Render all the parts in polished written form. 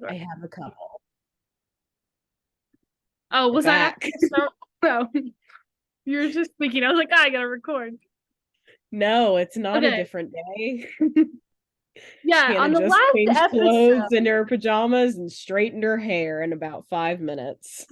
I have a couple. Oh, We're was I not? back. No, you were just speaking. I was like, I gotta record. No, it's not a Okay. different day. Yeah, on Hannah the just last changed clothes episode, into her pajamas and straightened her hair in about 5 minutes.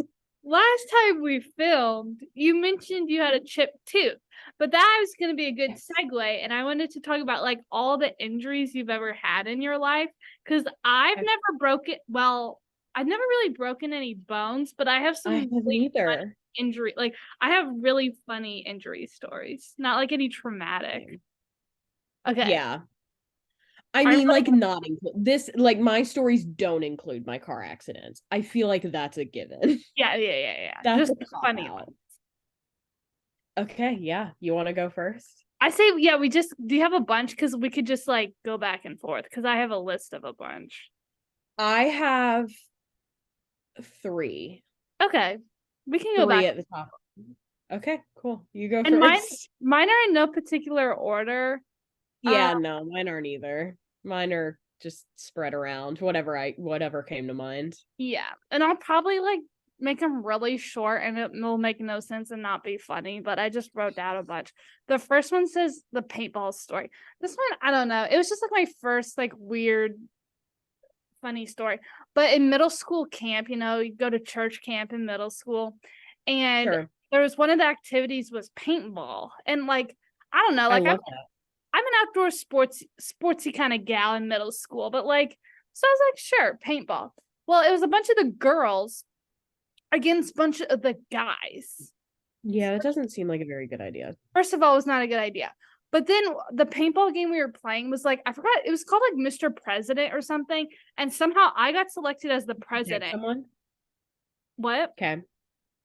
last time we filmed, you mentioned you had a chipped tooth, but that was going to be a good segue. And I wanted to talk about like all the injuries you've ever had in your life because I've never broken, well, I've never really broken any bones, but I have I some haven't really funny either. injury. Like, I have really funny injury stories, not like any traumatic. Okay. Yeah. I Are you mean, ready? like, not include this, like, my stories don't include my car accidents. I feel like that's a given. Yeah. That's Just a the cop funny out. one. Okay, yeah. You want to go first? I say, yeah, we just do you have a bunch? Because we could just like go back and forth because I have a list of a bunch. I have three. Okay. We can go Three back. at the top. Okay, cool. You go And mine first. mine are in no particular order. Uh Yeah, no, mine aren't either. Mine are just spread around. Whatever came to mind. yeah. And I'll probably like make them really short and it will make no sense and not be funny, but I just wrote down a bunch. The first one says the paintball story. This one, I don't know. It was just like my first like weird funny story. But in middle school camp, you go to church camp in middle school, and Sure. there was one of the activities was paintball. And like, I don't know, I like I'm love that. I'm an outdoor sportsy kind of gal in middle school, but like, so I was like, sure, paintball. Well, it was a bunch of the girls against a bunch of the guys. Yeah, that doesn't seem like a very good idea. First of all, it was not a good idea. But then the paintball game we were playing was like, I forgot, it was called like Mr. President or something. And somehow I got selected as the Protect president. someone? What? Okay.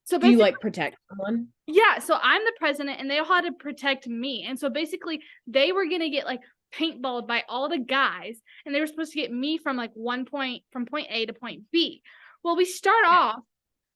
So Do you basically, like protect someone? yeah, so I'm the president and they all had to protect me. And so basically, they were going to get like paintballed by all the guys and they were supposed to get me from like one point from point A to point B. Well, we start Okay. off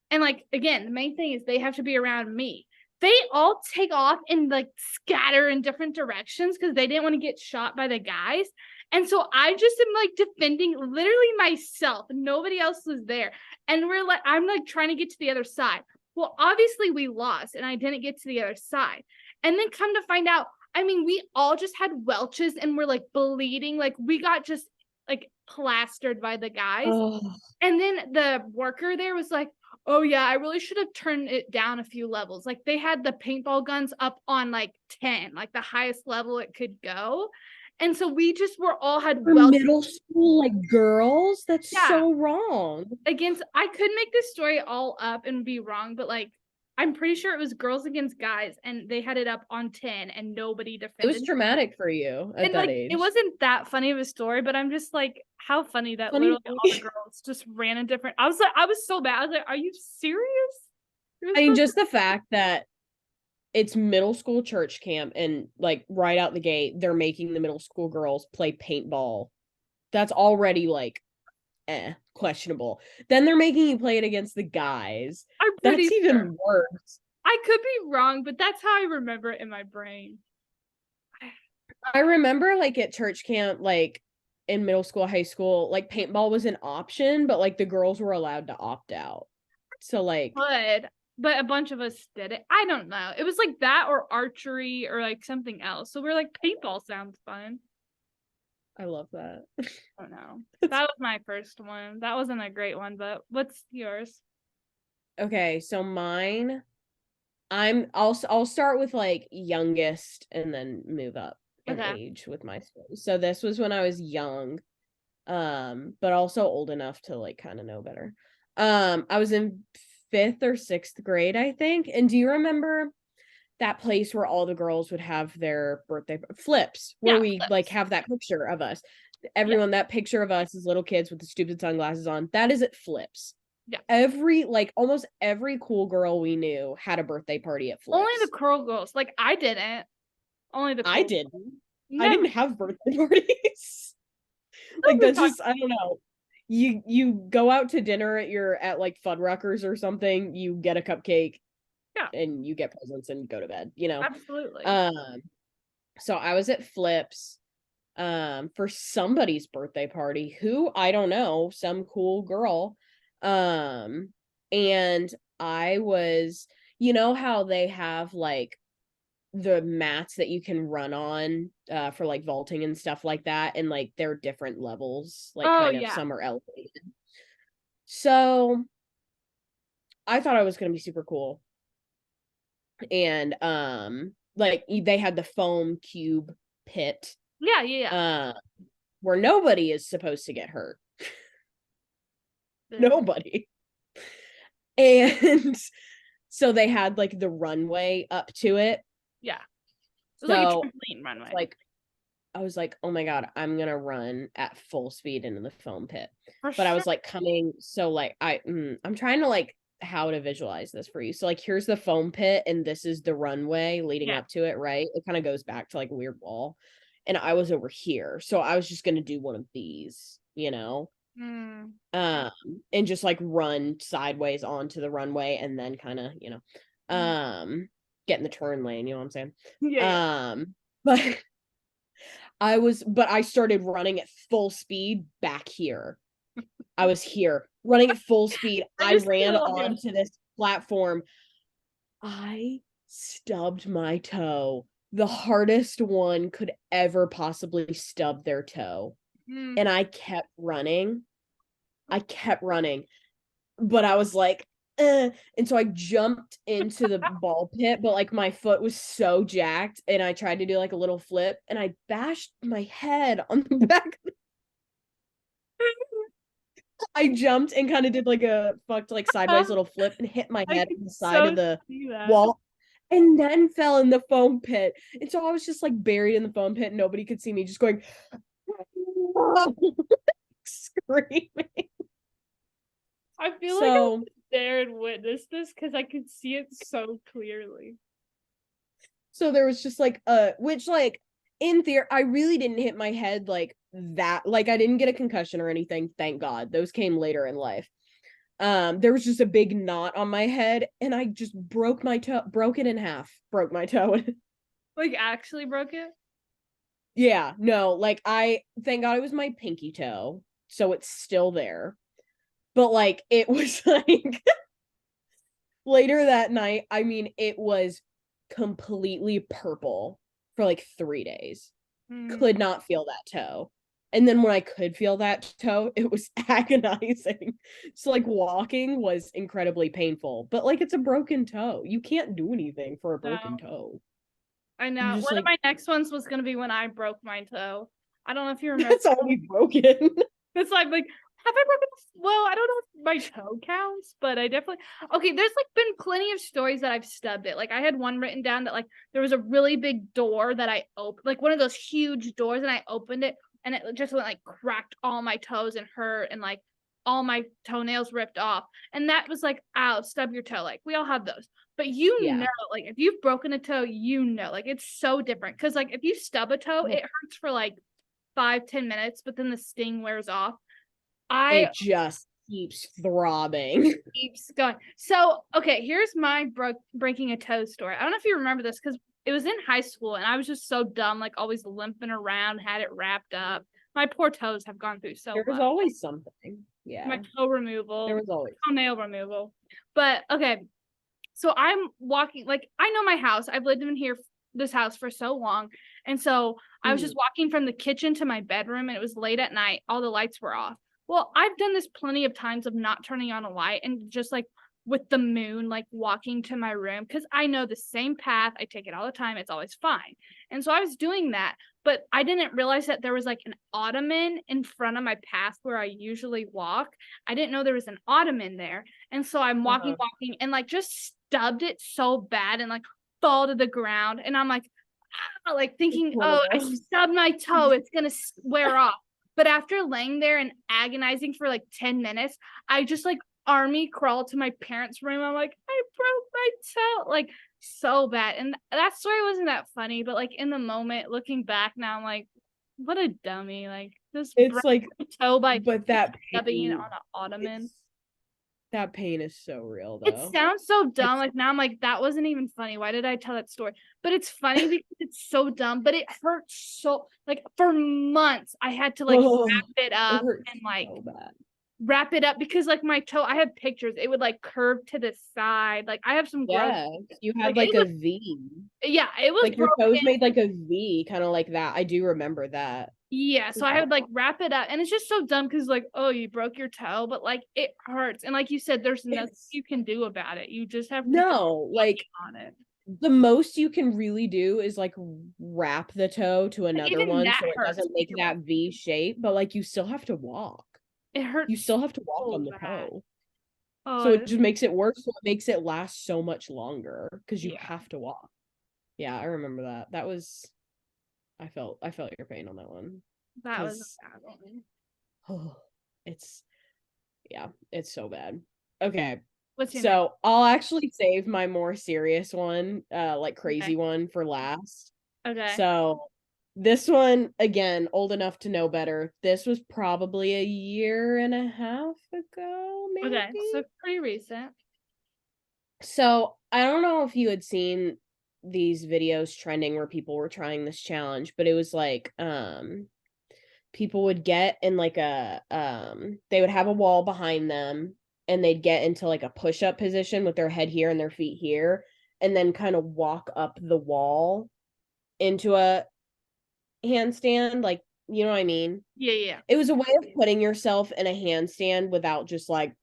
and like again, the main thing is they have to be around me. They all take off and like scatter in different directions because they didn't want to get shot by the guys. And so I just am like defending literally myself. Nobody else was there. And I'm like trying to get to the other side. Well, obviously we lost and I didn't get to the other side. And then come to find out, I mean, we all just had welches and we're like bleeding. Like we got just like plastered by the guys. Oh, And then the worker there was like, oh yeah, I really should have turned it down a few levels. Like they had the paintball guns up on like 10, like the highest level it could go. And so we just were all had for well, middle school, like girls? That's yeah, so wrong. against I could make this story all up and be wrong, but like I'm pretty sure it was girls against guys and they had it up on 10 and nobody It was defended. traumatic for you at And that like it age. wasn't that funny of a story, but I'm just like, how funny that Funny literally thing. all the girls just ran in different. I was so bad. I was like, are you serious? You're I mean, supposed to. just the fact that it's middle school church camp and like right out the gate, they're making the middle school girls play paintball. That's already like questionable. Then they're making you play it against the guys. I'm That's pretty sure. even worse. I could be wrong, but that's how I remember it in my brain. I remember like at church camp, like in middle school, high school, like paintball was an option, but like the girls were allowed to opt out. So like But a bunch of us did it. I don't know. It was like that or archery or like something else. So we're like, paintball sounds fun. I love that. I don't know. That was my first one. That wasn't a great one, but what's yours? Okay, so mine I'll start with like youngest and then move up in Okay. age with my story. So this was when I was young, but also old enough to like kind of know better. I was in fifth or sixth grade, I think. And do you remember that place where all the girls would have their birthday flips, where Yeah, we like flips. have that picture of us? Yeah, Everyone, that picture of us as little kids with the stupid sunglasses on, that is at flips. yeah. Almost every cool girl we knew had a birthday party at Only the flips. curl girls. Like I didn't. Only the I cool. didn't. I Never. didn't have birthday parties. Like We that's talked. just, I don't know. You go out to dinner at like Fuddruckers or something, you get a cupcake Yeah, and you get presents and go to bed, you know. absolutely. Um so I was at Flips. for somebody's birthday party, who I don't know, some cool girl. And I was, you know how they have like the mats that you can run on for like vaulting and stuff like that, and like there are different levels, like Oh kind of yeah. some are elevated. So I thought I was going to be super cool. And like they had the foam cube pit Yeah, yeah, yeah. uh where nobody is supposed to get hurt. The- Nobody. And so they had like the runway up to it. yeah. It was like a So trampoline runway. like I was like, oh my God, I'm gonna run at full speed into the foam pit. For But I sure. was like coming, so like I'm trying to like how to visualize this for you. So like here's the foam pit and this is the runway leading Yeah. up to it, right? It kind of goes back to like a weird wall. And I was over here. So I was just gonna do one of these, you know? Mm. Um and just like run sideways onto the runway and then kind of, Mm. get in the turn lane, you know what I'm saying? Yeah, yeah. But but I started running at full speed back here. I was here running at full speed. I I just see a ran little hand. onto this platform. I stubbed my toe. The hardest one could ever possibly stub their toe. Mm. And I kept running. I kept running. But I was like, eh. And so I jumped into the ball pit, but like my foot was so jacked, and I tried to do like a little flip, and I bashed my head on the back. I jumped and kind of did like a fucked like sideways little flip and hit my I head could on the side of so the see that. wall, and then fell in the foam pit. And so I was just like buried in the foam pit. Nobody could see me, just going screaming. I feel like I So was there and witnessed this because I could see it so clearly. there was just like which like in theory I really didn't hit my head like that, like I didn't get a concussion or anything, thank God. Those came later in life. There was just a big knot on my head, and I just broke it in half, broke my toe. Like actually broke it. Yeah, no, like I thank God it was my pinky toe, so it's still there. But like it was like later that night, I mean, it was completely purple for like 3 days. Mm. Could not feel that toe. And then when I could feel that toe, it was agonizing. So like walking was incredibly painful. But like it's a broken toe. You can't do anything for a broken No, toe. I You're know. just One of like, my next ones was gonna be when I broke my toe. I don't know if you remember. it's already broken. It's like, have I broken? Well, I don't know if my toe counts, but I definitely. Okay, there's like been plenty of stories that I've stubbed it. Like I had one written down that like there was a really big door that I opened, like one of those huge doors, and I opened it, and it just went like cracked all my toes and hurt, and like all my toenails ripped off, and that was like, ow, stub your toe. Like we all have those, but Yeah. like if you've broken a toe, like it's so different because like if you stub a toe, it hurts for like 5-10 minutes, but then the sting wears off. I It just keeps throbbing. keeps going. So, okay, here's my breaking a toe story. I don't know if you remember this because it was in high school and I was just so dumb, like always limping around, had it wrapped up. My poor toes have gone through so There was much. always something. My Yeah. toe There removal, was always. toenail removal. But okay, so I'm walking, like I know my house. I've lived in this house for so long. And so I was just walking from the kitchen to my bedroom and it was late at night. All the lights were off. Well, I've done this plenty of times of not turning on a light and just like with the moon, like walking to my room because I know the same path. I take it all the time. It's always fine. And so I was doing that, but I didn't realize that there was like an ottoman in front of my path where I usually walk. I didn't know there was an ottoman there. And so I'm walking, Uh-huh. walking, and like just stubbed it so bad and like fall to the ground. And I'm like, like It's thinking, one of oh, I those. stubbed my toe. It's gonna wear off. But after laying there and agonizing for like 10 minutes, I just like army crawled to my parents' room. I'm like, I broke my toe. Like so bad. And that story wasn't that funny, but like in the moment, looking back now, I'm like, what a dummy. Like this It's broke like, my toe by but that stubbing it on pain, an ottoman. it's That pain is so real It though. sounds so dumb. It's Like now I'm like, that wasn't even funny. Why did I tell that story? But it's funny because it's so dumb, but it hurts so like for months I had to like oh, wrap it it up hurts and like so bad. wrap it up because like my toe, I have pictures. It would like curve to the side. Like I have some gross, Yeah, you like have it like a was, V. yeah, it was Like your broken. toes made like a V, kind of like that. I do remember that. Yeah, so I would like wrap it up, and it's just so dumb because like, oh, you broke your toe, but like it hurts, and like you said, there's nothing It's you can do about it. You just have to keep no, like on it. the most you can really do is like wrap the toe to And another even one that so it hurts doesn't make too. that V shape, but like you still have to walk. It You hurts still have to walk so on the bad. toe. So Oh, it just makes it worse. So it makes it last so much longer because you yeah, have to walk. Yeah, I remember that. That was I felt your pain on that one. that was Because a bad one. oh, it's yeah, it's so bad. Okay. What's your next? So I'll actually save my more serious one, like Okay. crazy one for last. Okay. So this one, again, old enough to know better. This was probably a year and a half ago, Okay. maybe. So pretty recent. So I don't know if you had seen these videos trending where people were trying this challenge, but it was like people would get in like a they would have a wall behind them and they'd get into like a push-up position with their head here and their feet here and then kind of walk up the wall into a handstand, like, you know what I mean? Yeah, yeah. It was a way of putting yourself in a handstand without just like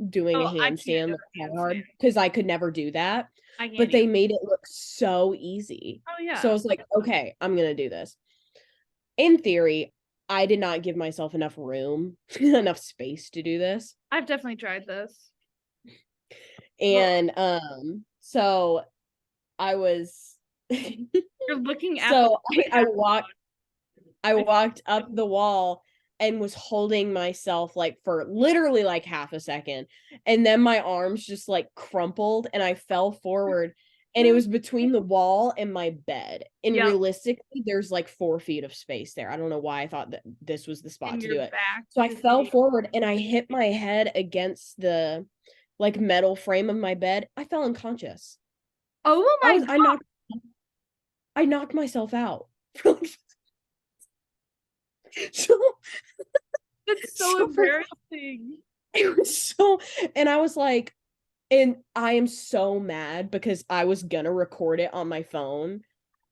doing a Oh, I can't handstand do like a hard handstand. because I could never do that. I can't But either. they made it look so easy. Oh So I yeah. was like, okay, I'm gonna do this. In theory, I did not give myself enough room, enough space to do this. I've definitely tried this. Well, And so I was you're looking at the so I walked up the wall and was holding myself like for literally like half a second. And then my arms just like crumpled and I fell forward. And it was between the wall and my bed. And Yep, realistically, there's like 4 feet of space there. I don't know why I thought that this was the spot and to your do it. back So I is fell big. forward and I hit my head against the like metal frame of my bed. I fell unconscious. Oh my I god, knocked myself out. so that's so so for embarrassing. it was so and I was like and I am so mad because I was gonna record it on my phone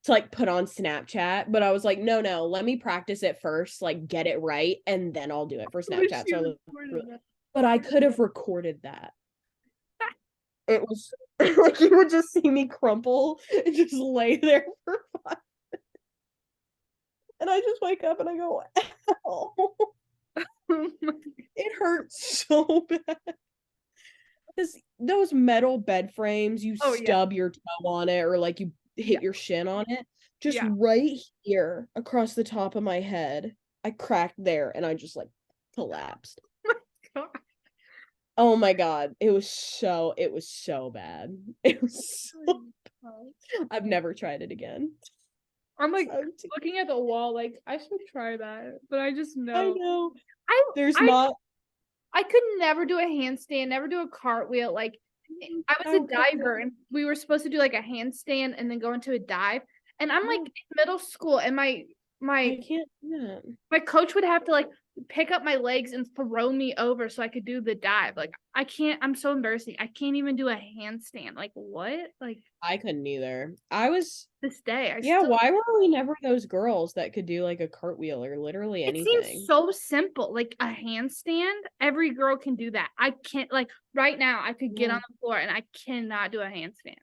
to like put on Snapchat, but I was like, no, no, let me practice it first, like get it right, and then I'll do it for I wish Snapchat. So you recorded that. but I could have recorded that. It was like you would just see me crumple and just lay there for 5 and I just wake up and I go, ow. Oh my- It hurts so bad. Because those metal bed frames, you oh, yeah, stub your toe on it or like you yeah, hit your shin on it. Just yeah. right here across the top of my head, I cracked there and I just like collapsed. God. Oh my God. It was so bad. It was so, I've never tried it again. I'm like So looking at the wall, like I should try that, but I just I know know. I There's I not I could never do a handstand, never do a cartwheel. Like I was a diver, and we were supposed to do like a handstand and then go into a dive. And I'm like in middle school, and my I can't do that. my coach would have to like pick up my legs and throw me over so I could do the dive. Like I can't. I'm so embarrassing. I can't even do a handstand. Like what? Like I couldn't either. I was this day, I Yeah, still. why were we never those girls that could do like a cartwheel or literally It seems anything? so simple, like a handstand. Every girl can do that. I can't. Like right now, I could get Yeah. on the floor and I cannot do a handstand.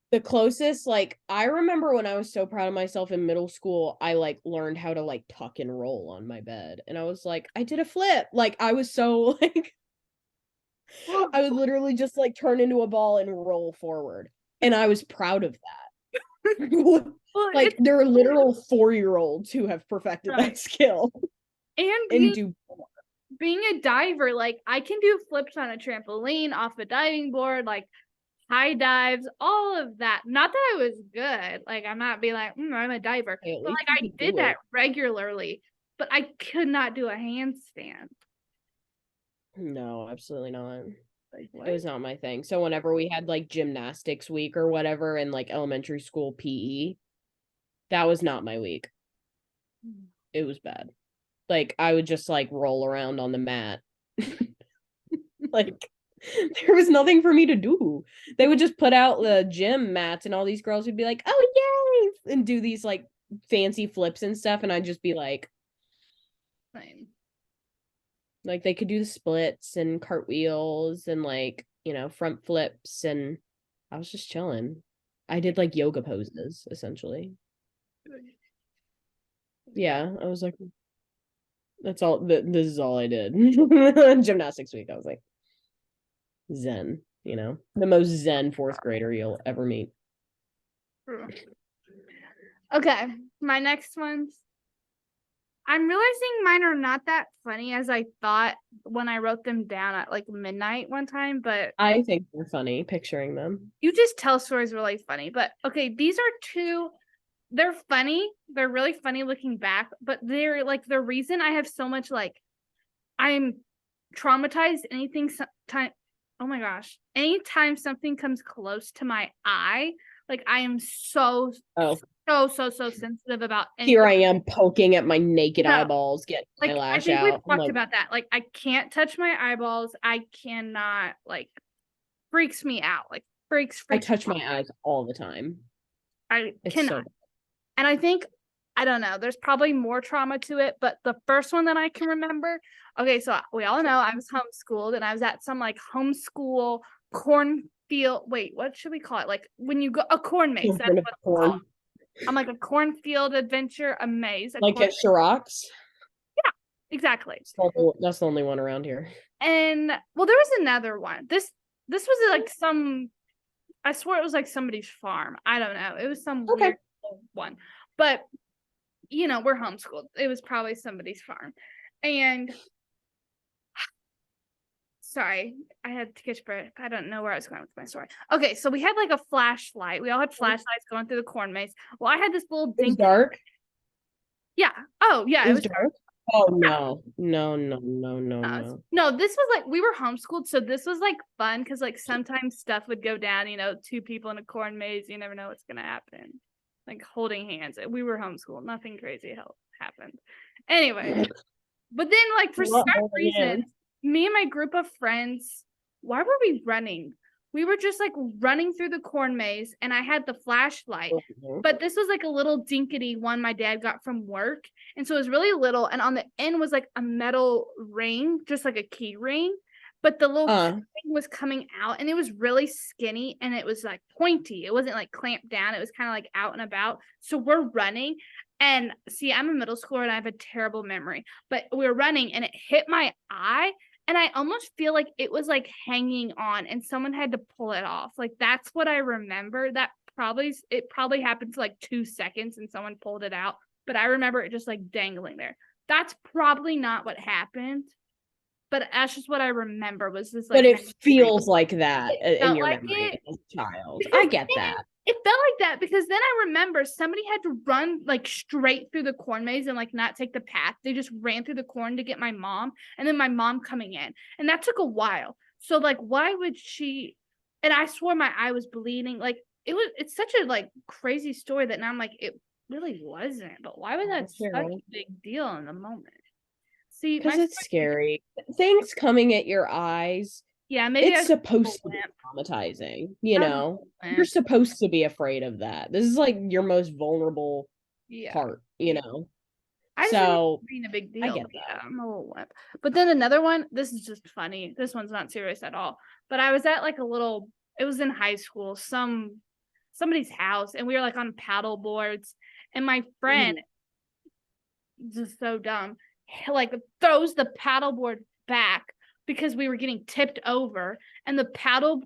The closest, like, I remember when I was so proud of myself in middle school, I like learned how to like tuck and roll on my bed. And I was like, I did a flip. Like, I was so like, I would literally just like turn into a ball and roll forward. And I was proud of that. Well, Like, it's there are literal 4-year-olds who have perfected that right. skill And and being do. being a diver, like I can do flips on a trampoline, off a diving board, like high dives, all of that. Not that I was good. Like I'm not being like, I'm a diver. Hey, at But least like you I could did do that it. regularly. But I could not do a handstand. No, absolutely not. Like It what? was not my thing. So whenever we had like gymnastics week or whatever in like elementary school PE, that was not my week. It was bad. Like I would just like roll around on the mat. Like there was nothing for me to do. They would just put out the gym mats and all these girls would be like, "Oh, yay!" and do these like fancy flips and stuff and I'd just be Same. like they could do the splits and cartwheels and like, front flips and I was just chilling. I did like yoga poses essentially. Yeah, I was like that's all this is all I did. Gymnastics week. I was like zen, the most zen fourth grader you'll ever meet. Okay, my next ones. I'm realizing mine are not that funny as I thought when I wrote them down at like midnight one time, but I think they're funny picturing them. you just tell stories really funny. But okay, these are two. They're funny. They're really funny looking back, but they're like the reason I have so much like I'm traumatized anything time. Oh my gosh. Anytime something comes close to my eye, like I am so Oh, so sensitive about here anything. I am poking at my naked No, eyeballs, getting my like I lash think we've out. I'm talked like, about that. Like I can't touch my eyeballs. I cannot like freaks me out. Like I freaks me touch out. my eyes all the time. I It's cannot. so And I think I don't know. There's probably more trauma to it, but the first one that I can remember. Okay, so we all know I was homeschooled, and I was at some like homeschool cornfield. Wait, what should we call it? Like when you go a corn maze. That's what it's called. corn. I'm like a cornfield adventure, a maze, a Like corn. at Shirok's. Yeah, exactly. That's the only one around here. And well, there was another one. This was like some. I swear it was like somebody's farm. I don't know. It was some Okay. weird one, but we're homeschooled. It was probably somebody's farm. And sorry, I had to catch breath. I don't know where I was going with my story. Okay, so we had like a flashlight. We all had flashlights going through the corn maze. Well, I had this little It was dink. dark. Yeah. Oh, yeah. It It was was dark. Oh yeah. no. No, no, no, no, no. No, this was like we were homeschooled, so this was like fun because like sometimes stuff would go down. Two people in a corn maze. You never know what's gonna happen. Like holding hands. We were homeschooled. Nothing crazy happened. Anyway, but then like for some reason, me and my group of friends, why were we running? We were just like running through the corn maze, and I had the flashlight. But this was like a little dinkety one my dad got from work. And so it was really little. And on the end was like a metal ring, just like a key ring. But the little thing was coming out and it was really skinny and it was like pointy. It wasn't like clamped down. It was kind of like out and about. So we're running. And see, I'm a middle schooler and I have a terrible memory. But we were running and it hit my eye. And I almost feel like it was like hanging on and someone had to pull it off. Like that's what I remember. It probably happened for like 2 seconds and someone pulled it out. But I remember it just like dangling there. That's probably not what happened. But that's just what I remember was this like. But it feels like that in your like memory it, as a child. I get that. It felt like that because then I remember somebody had to run like straight through the corn maze and like not take the path. They just ran through the corn to get my mom and then my mom coming in. And that took a while. So like why would she and I swore my eye was bleeding. Like it's such a like crazy story that now I'm like it really wasn't. But why was that such a big deal in the moment? See, because it's scary. Things coming at your eyes. Yeah, maybe it's supposed to be traumatizing. You're supposed to be afraid of that. This is like your most vulnerable part. I so being a big deal. I get that. Yeah, I'm a little wimp. But then another one. This is just funny. This one's not serious at all. But I was at like a little. It was in high school. Somebody's house, and we were like on paddle boards. And my friend, just so dumb, like throws the paddleboard back because we were getting tipped over, and the paddle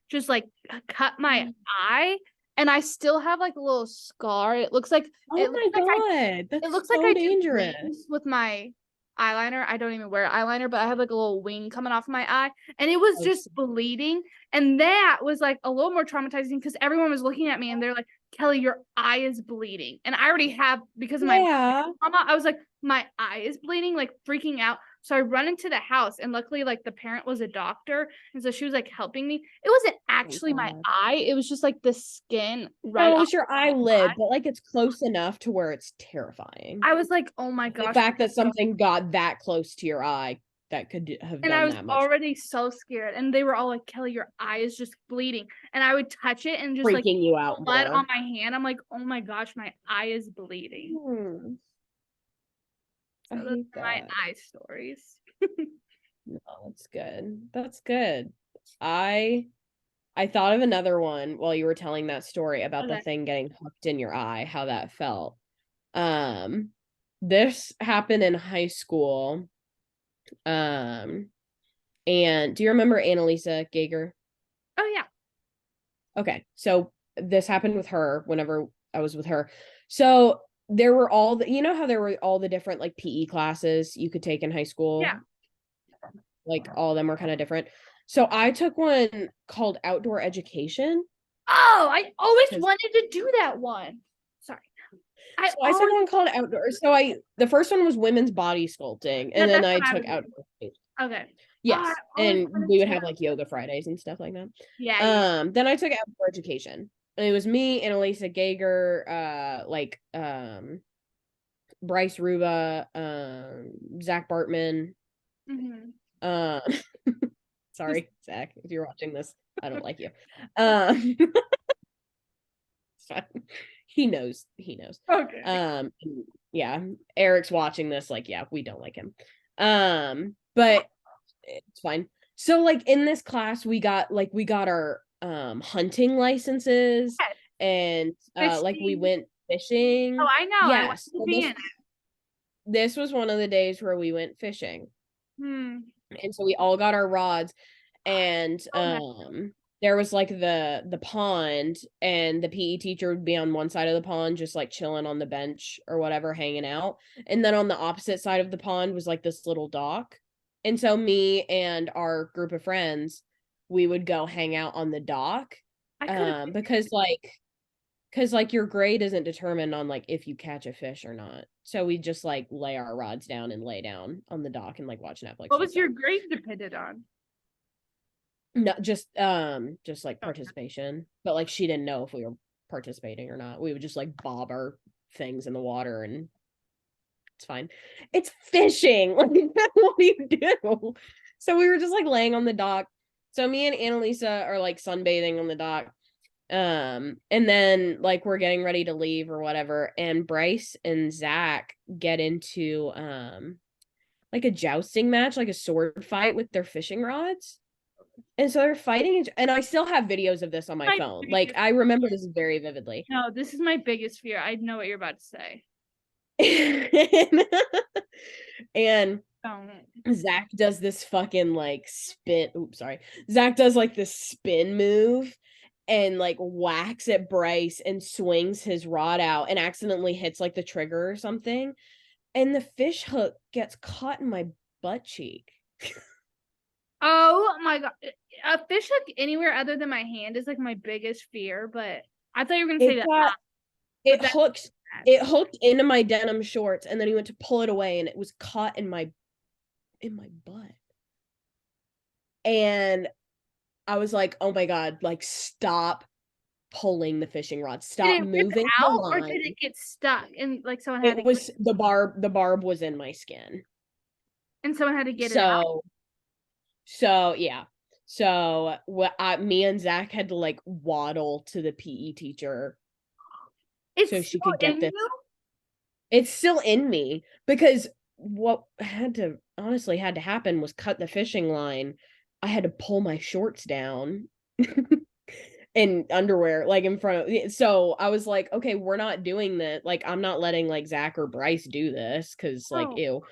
just like cut my eye, and I still have like a little scar. It looks like my god, that's so dangerous. With my eyeliner, I don't even wear eyeliner, but I have like a little wing coming off my eye, and it was just bleeding, and that was like a little more traumatizing because everyone was looking at me and they're like, Kelly, your eye is bleeding. And I already have, because of my trauma, I was like, my eye is bleeding, like freaking out. So I run into the house, and luckily, like, the parent was a doctor, and so she was like helping me. It wasn't actually my God. eye, it was just like the skin right No, off it's your my eyelid, eye. but like it's close enough to where it's terrifying. I was like, oh my The gosh. fact that something got that close to your eye that could have And I done was that much, already so scared. And they were all like, Kelly, your eye is just bleeding. And I would touch it and just like freaking you out blood on more. my hand. I'm like, oh my gosh, my eye is bleeding. I So those hate are my that. eye stories. No, that's good. That's good. I I thought of another one while you were telling that story about the Okay. thing getting hooked in your eye, how that felt. Um, this happened in high school. Um, and do you remember Annalisa Gager? Oh yeah. Okay, so this happened with her whenever I was with her. So there were all the, you know how there were all the different like PE classes you could take in high Yeah. school? Like all of them were kind of different. So I took one called outdoor education. Oh, I always 'Cause wanted to do that one. Sorry. I so I took always one called outdoor. So the first one was women's body sculpting, Yeah, and then that's I what I took was doing. outdoor. Okay. Oh, I Yes, always and wanted we would to. have like yoga Fridays and stuff like that. Yeah, yeah. Then I took outdoor education. And it was me and Elisa Gager, Bryce Ruba, Zach Bartman. Mm-hmm. Uh, sorry, Zach, if you're watching this, I don't like you. Um, he knows. He knows. Okay. Um, yeah, Eric's watching this. Like, yeah, we don't like him. But it's fine. So, like in this class, we got our hunting licenses, Yes. and like we Fishing. went Oh, fishing. I know. I want Yes, to so be in it. this was one of the days where we went fishing. Hmm. And so we all got our rods, and Oh, nice. there was like the pond, and the PE teacher would be on one side of the pond just like chilling on the bench or whatever, hanging out, and then on the opposite side of the pond was like this little dock. And so me and our group of friends, we would go hang out on the dock, I could have. because like your grade isn't determined on like if you catch a fish or not. So we just like lay our rods down and lay down on the dock and like watch Netflix What and was your stuff. grade depended on? No, just like Okay. participation. But like she didn't know if we were participating or not. We would just like bob our things in the water and it's fine. It's fishing. Like what do you do? So we were just like laying on the dock. So me and Annalisa are like sunbathing on the dock. And then like we're getting ready to leave or whatever, and Bryce and Zach get into like a jousting match, like a sword fight with their fishing rods. And so they're fighting, and I still have videos of this on my My phone. Like biggest I remember fear. this very vividly. No, this is my biggest fear. I know what you're about to say. And Don't. Zach does this fucking like spin. Oops, sorry. Zach does like this spin move and like whacks at Bryce and swings his rod out and accidentally hits like the trigger or something. And the fish hook gets caught in my butt cheek. Oh my god. A fish hook anywhere other than my hand is like my biggest fear, but I thought you were gonna say It that. got But it that's hooked bad. it hooked into my denim shorts, and then he went to pull it away and it was caught in my butt. And I was like, "Oh my god, like stop pulling the fishing rod. Did Stop it rip moving the out or did line." it get stuck and like someone had It to get was the barb was in my skin. and someone had to get it out? So yeah. So me and Zach had to like waddle to the PE teacher It's so she still could get in this. you? It's still in me because what had to happen was cut the fishing line. I had to pull my shorts down in underwear, like in front of. So I was like, okay, we're not doing that. Like, I'm not letting like Zach or Bryce do this because like, Oh, ew.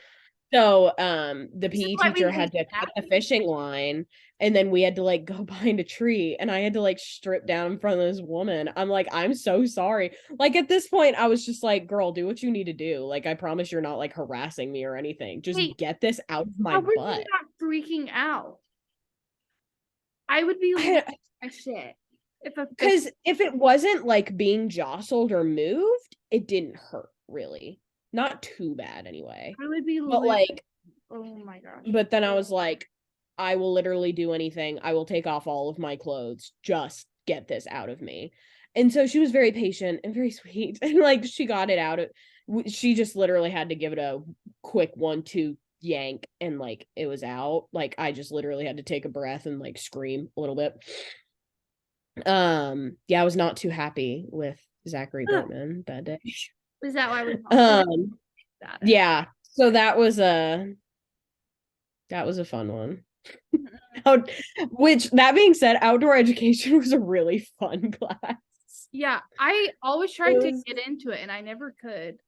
So the this is PE why we teacher hate had to cut the that. fishing line, and then we had to like go behind a tree, and I had to like strip down in front of this woman. I'm like, I'm so sorry. Like at this point, I was just like, girl, do what you need to do. Like I promise you're not like harassing me or anything. Just Wait, get this out of my how were you butt. not freaking out? I would be losing I my shit if a fish. Because if it wasn't like being jostled or moved, it didn't hurt really. Not too bad anyway. I would be But losing. like Oh my gosh. But then I was like, I will literally do anything. I will take off all of my clothes. Just get this out of me. And so she was very patient and very sweet. And like she got it out. She just literally had to give it a quick 1-2 yank and like it was out. Like I just literally had to take a breath and like scream a little bit. Yeah, I was not too happy with Zachary Bartman that day. Is that why we Um about it? yeah. So that was a fun one. Which, that being said, outdoor education was a really fun class. Yeah, I always tried to get into it and I never could.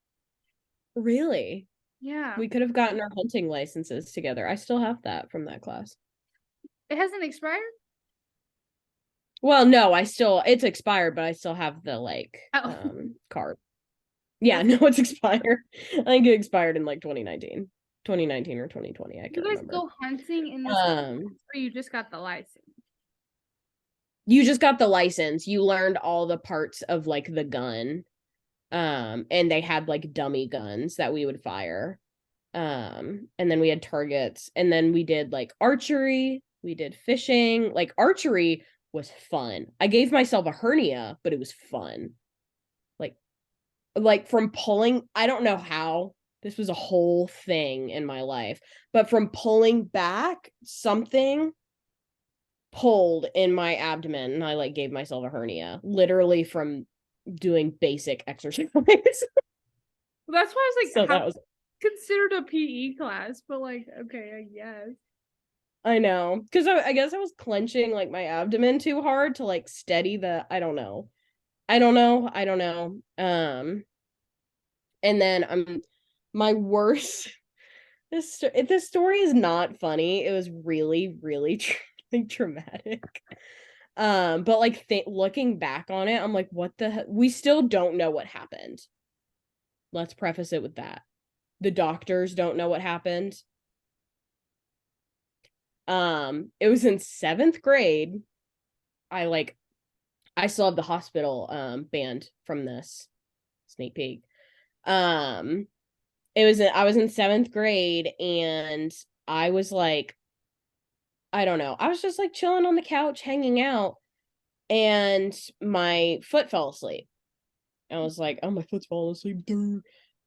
Really? Yeah. We could have gotten our hunting licenses together. I still have that from that class. It hasn't expired? Well, no, it's expired, but I still have the like Oh. card. Yeah, no, it's expired. I think it expired in like 2019 or 2020. I You can't guys remember. go hunting in this or you just got the license? You just got the license. You learned all the parts of like the gun. And they had like dummy guns that we would fire. And then we had targets, and then we did like archery, we did fishing. Like archery was fun. I gave myself a hernia, but it was fun. Like from pulling, I don't know how. This was a whole thing in my life, but from pulling back, something pulled in my abdomen and I like gave myself a hernia literally from doing basic exercise. Well, that's why I was like, So how that was, considered a PE class, but like, okay, I guess. I know, because I guess I was clenching like my abdomen too hard to like steady the, I don't know. I don't know. And then my worst, this story is not funny. It was really, really like traumatic. But like looking back on it, I'm like, what the we still don't know what happened. Let's preface it with that. The doctors don't know what happened. It was in 7th grade. I still have the hospital band from this sneak peek. Um I was in 7th grade and I was like, I don't know. I was just like chilling on the couch, hanging out, and my foot fell asleep. I was like, oh, my foot's falling asleep.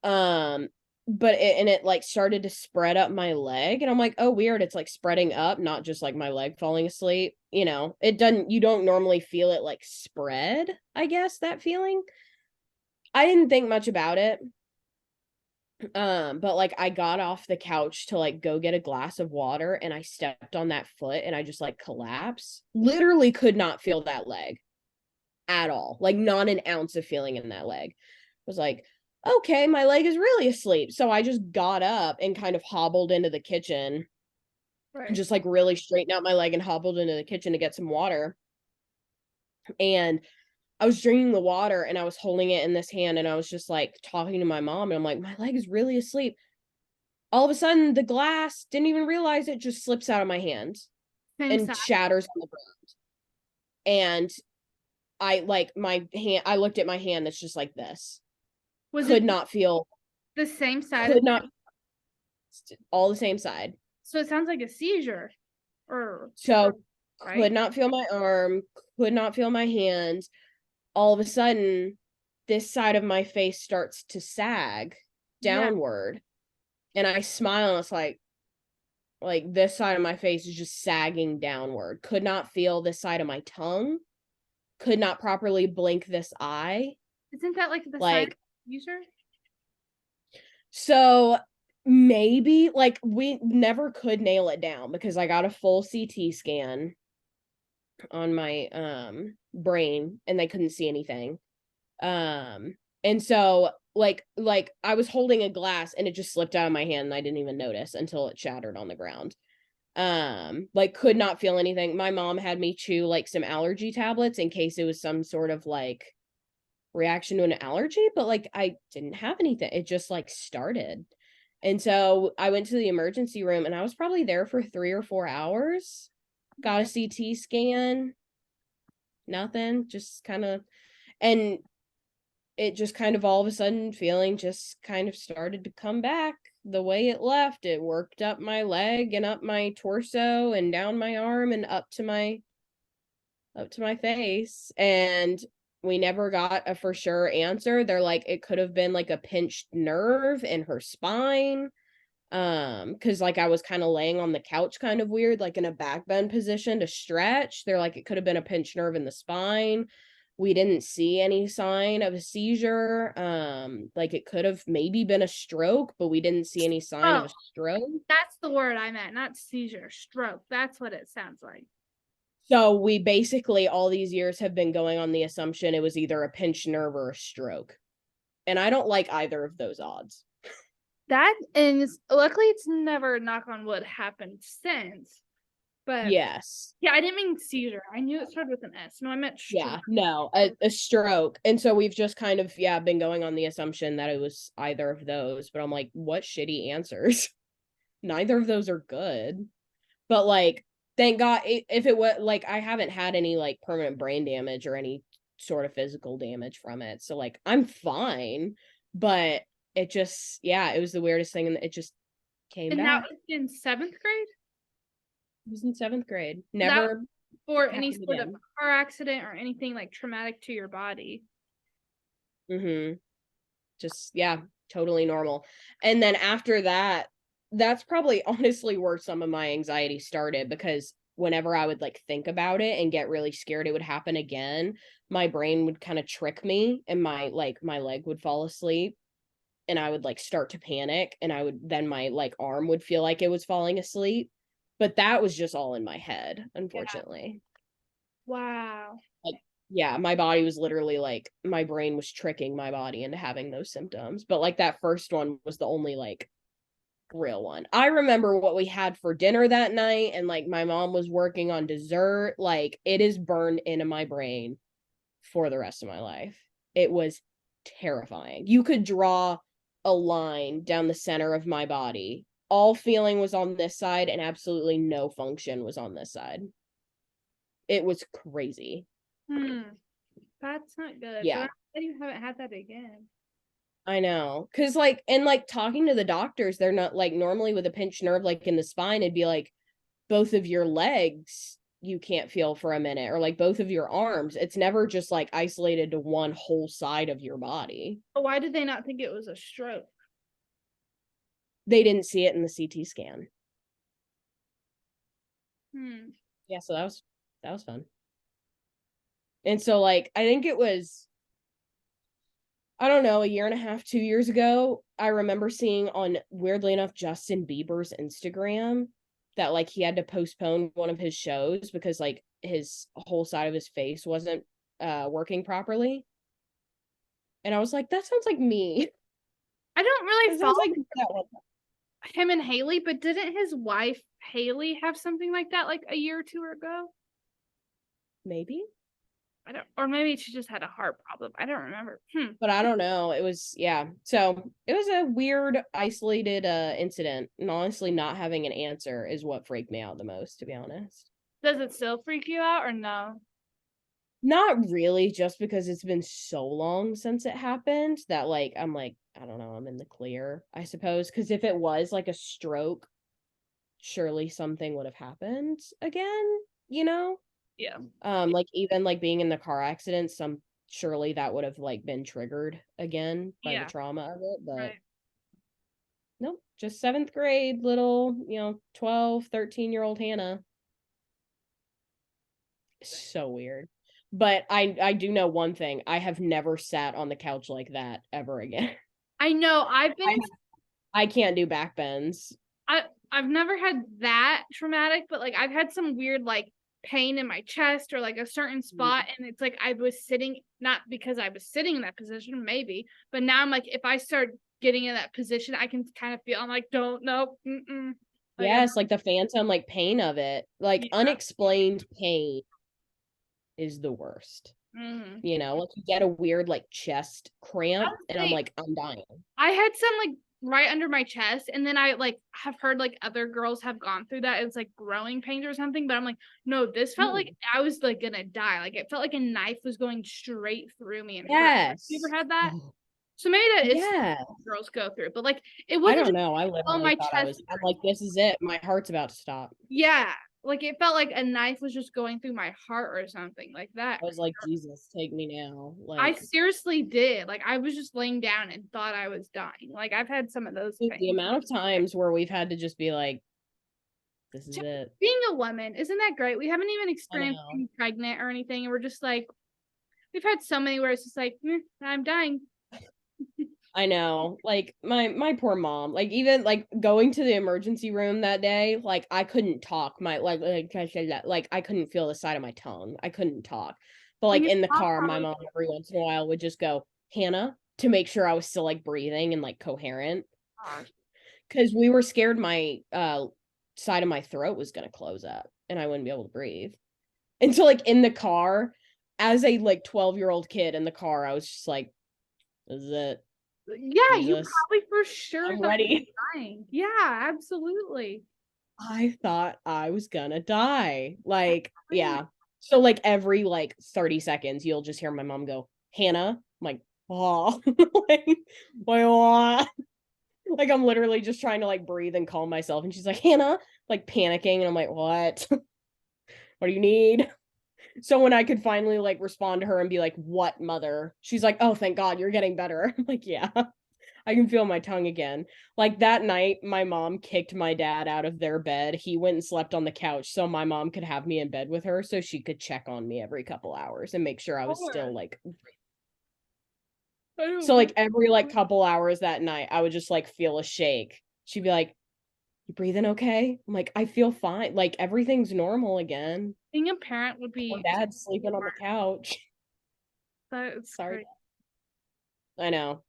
Um, but it like started to spread up my leg, and I'm like, oh, weird. It's like spreading up, not just like my leg falling asleep. You don't normally feel it like spread, I guess, that feeling. I didn't think much about it. But like I got off the couch to like go get a glass of water and I stepped on that foot and I just like collapsed. Literally could not feel that leg at all. Like not an ounce of feeling in that leg. I was like, okay, my leg is really asleep. So I just got up and kind of hobbled into the kitchen. Right. Just like really straightened out my leg and hobbled into the kitchen to get some water. And I was drinking the water and I was holding it in this hand and I was just like talking to my mom and I'm like, my leg is really asleep. All of a sudden, the glass, didn't even realize it, just slips out of my hand Same and size. shatters on the ground. And I like my hand, I looked at my hand, it's just like this. Was Could it not feel, the same side? could not, all the same side. So it sounds like a seizure, or So right? could not feel my arm, could not feel my hand. All of a sudden, this side of my face starts to sag Yeah. downward. And I smile and it's like this side of my face is just sagging downward. Could not feel this side of my tongue. Could not properly blink this eye. Isn't that like the sign of Like, seizure? so maybe like we never could nail it down because I got a full CT scan on my brain and they couldn't see anything. And so like I was holding a glass and it just slipped out of my hand and I didn't even notice until it shattered on the ground. Like could not feel anything. My mom had me chew like some allergy tablets in case it was some sort of like reaction to an allergy, but like I didn't have anything. It just like started. And so I went to the emergency room and I was probably there for 3 or 4 hours. Got a CT scan. Nothing. Just kind of, and it just kind of all of a sudden feeling just kind of started to come back the way it left, it worked up my leg and up my torso and down my arm and up to my face. And we never got a for sure answer. They're like, it could have been like a pinched nerve in her spine. Because like I was kind of laying on the couch kind of weird, like in a back bend position to stretch. They're like, it could have been a pinched nerve in the spine. We didn't see any sign of a seizure. Like it could have maybe been a stroke, but we didn't see any sign of Oh, a stroke. that's the word I meant, not seizure, stroke. That's what it sounds like. So we basically all these years have been going on the assumption it was either a pinched nerve or a stroke. And I don't like either of those odds. That is luckily it's never, knock on wood, happened since. But Yes. yeah, I didn't mean seizure. I knew it started with an S. No, I meant stroke. Yeah, no, a stroke. And so we've just kind of, yeah, been going on the assumption that it was either of those. But I'm like, what shitty answers? Neither of those are good. But like, thank God, if it was like, I haven't had any like permanent brain damage or any sort of physical damage from it. So like, I'm fine. But it just, yeah, it was the weirdest thing. And it just came And that back. was in 7th grade? It was in 7th grade. That Never or any happened sort of again. car accident or anything like traumatic to your body. Mm-hmm. Just, yeah, totally normal. And then after that, that's probably honestly where some of my anxiety started, because whenever I would like think about it and get really scared it would happen again, my brain would kind of trick me and my leg would fall asleep and I would like start to panic and I would then my like arm would feel like it was falling asleep. But that was just all in my head, Yeah. unfortunately. Wow. Like, yeah, my body was literally like my brain was tricking my body into having those symptoms. But like that first one was the only like real one. I remember what we had for dinner that night, and like my mom was working on dessert. Like it is burned into my brain for the rest of my life. It was terrifying. You could draw a line down the center of my body. All feeling was on this side, and absolutely no function was on this side. It was crazy. That's not good. But Yeah. I'm glad you haven't had that again. I know. Cause like, and like talking to the doctors, they're not like normally with a pinched nerve, like in the spine, it'd be like both of your legs you can't feel for a minute, or like both of your arms. It's never just like isolated to one whole side of your body. But why did they not think it was a stroke? They didn't see it in the CT scan. Yeah, so that was fun. And so like I think it was, I don't know, a year and a half, 2 years ago, I remember seeing on, weirdly enough, Justin Bieber's Instagram that like he had to postpone one of his shows because like his whole side of his face wasn't working properly. And I was like, that sounds like me. I don't really That sounds follow like that one. him and Haley, but didn't his wife Haley have something like that like a year or two ago? Maybe. I don't, or maybe she just had a heart problem. I don't remember. But I don't know. It was, yeah. So it was a weird, isolated incident. And honestly, not having an answer is what freaked me out the most, to be honest. Does it still freak you out or no? Not really, just because it's been so long since it happened that like I'm like, I don't know, I'm in the clear, I suppose. Because if it was like a stroke, surely something would have happened again, you know? Yeah. Like even like being in the car accident, some surely that would have like been triggered again by the Yeah. trauma of it. But Right. nope, just 7th grade little, 12, 13-year-old Hannah. So weird. But I do know one thing. I have never sat on the couch like that ever again. I know. I've been. I can't do back bends. I've never had that traumatic, but like I've had some weird like pain in my chest or like a certain spot, and it's like I was sitting, not because I was sitting in that position, maybe, but now I'm like, if I start getting in that position, I can kind of feel. I'm like, don't, nope, like, Yes, like the phantom like pain of it. Like yeah. unexplained pain is the worst. Like you get a weird like chest cramp and I'm like, I'm dying. I had some like right under my chest, and then I like have heard like other girls have gone through that. It's like growing pains or something, but I'm like, no, this felt like I was like gonna die. Like it felt like a knife was going straight through me and hurt. Yes. You ever had that? So maybe that is Yeah. what girls go through, but like it I wasn't don't just know. I on literally my thought chest. I'm like, this is it. My heart's about to stop. Yeah, like it felt like a knife was just going through my heart or something like that. I was like, Jesus, take me now. I Like, seriously did. Like I was just laying down and thought I was dying. Like I've had some of those dude, the pains. amount of times where we've had to just be like, this is Just it. being a woman, isn't that great? We haven't even I experienced know. being pregnant or anything, and we're just like, we've had so many where it's just like, I'm dying. I know. Like my poor mom. Like even like going to the emergency room that day, like I couldn't talk. My like I said that like I couldn't feel the side of my tongue. I couldn't talk. But And like your in the mom car, my probably mom every once in a while would just go, Hannah, to make sure I was still like breathing and like coherent. gosh. Because we were scared my side of my throat was gonna close up and I wouldn't be able to breathe. And so like in the car, as a like 12-year-old kid in the car, I was just like, this is it. Yeah, you Jesus. probably for sure I'm thought you ready. were dying. Yeah, absolutely. I thought I was gonna die. Like, yeah. So like every like 30 seconds, you'll just hear my mom go, Hannah. I'm like, oh, like, what? Like I'm literally just trying to like breathe and calm myself. And she's like, Hannah, like panicking. And I'm like, what? What do you need? So when I could finally like respond to her and be like, what, mother? She's like, oh, thank God, you're getting better. I'm like, yeah. I can feel my tongue again. Like that night, my mom kicked my dad out of their bed. He went and slept on the couch so my mom could have me in bed with her so she could check on me every couple hours and make sure I was still Sure. like. I don't So blame like every like couple hours that night, I would just like feel a shake. She'd be like, "You breathing okay?" I'm like, "I feel fine. Like everything's normal again." being a parent would Poor be dad's sleeping on the couch. that's Sorry. great. I know.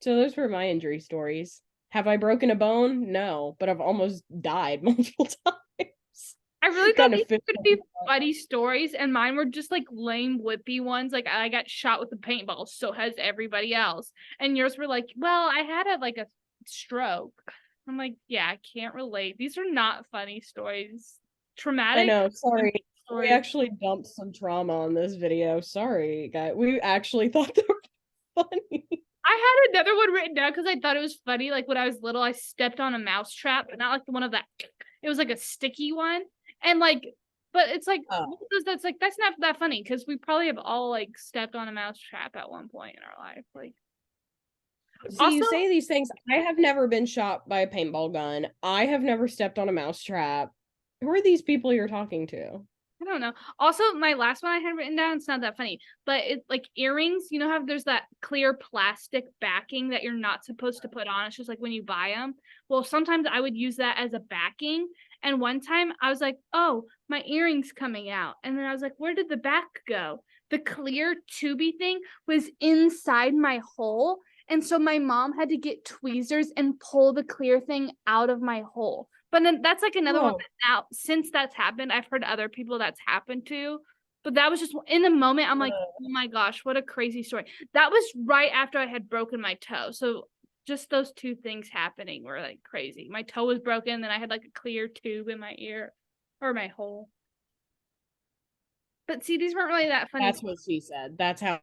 So those were my injury stories. Have I broken a bone? No, but I've almost died multiple times. I really thought Kind of these fit. could be funny stories, and mine were just like lame, whippy ones. Like I got shot with a paintball, so has everybody else. And yours were like, well, I had a stroke. I'm like, yeah, I can't relate. These are not funny stories. I Traumatic know. Sorry. We stories. actually dumped some trauma on this video. Sorry, guys. We actually thought they were funny. I had another one written down because I thought it was funny. Like when I was little, I stepped on a mouse trap, but not like the one of that. It was like a sticky one, and like, but it's like Oh. that's like that's not that funny because we probably have all like stepped on a mouse trap at one point in our life. Like See, you also, say these things. I have never been shot by a paintball gun. I have never stepped on a mousetrap. Who are these people you're talking to? I don't know. Also, my last one I had written down, it's not that funny, but it's like earrings, you know how there's that clear plastic backing that you're not supposed to put on. It's just like when you buy them. Well, sometimes I would use that as a backing. And one time I was like, oh, my earring's coming out. And then I was like, where did the back go? The clear tubey thing was inside my hole. And so my mom had to get tweezers and pull the clear thing out of my hole. But then that's like another one Oh, that now, since that's happened, I've heard other people that's happened to. But that was just in the moment, I'm like, oh my gosh, what a crazy story. That was right after I had broken my toe. So just those two things happening were like crazy. My toe was broken, then I had like a clear tube in my ear or my hole. But see, these weren't really that funny. that's what she said. That's how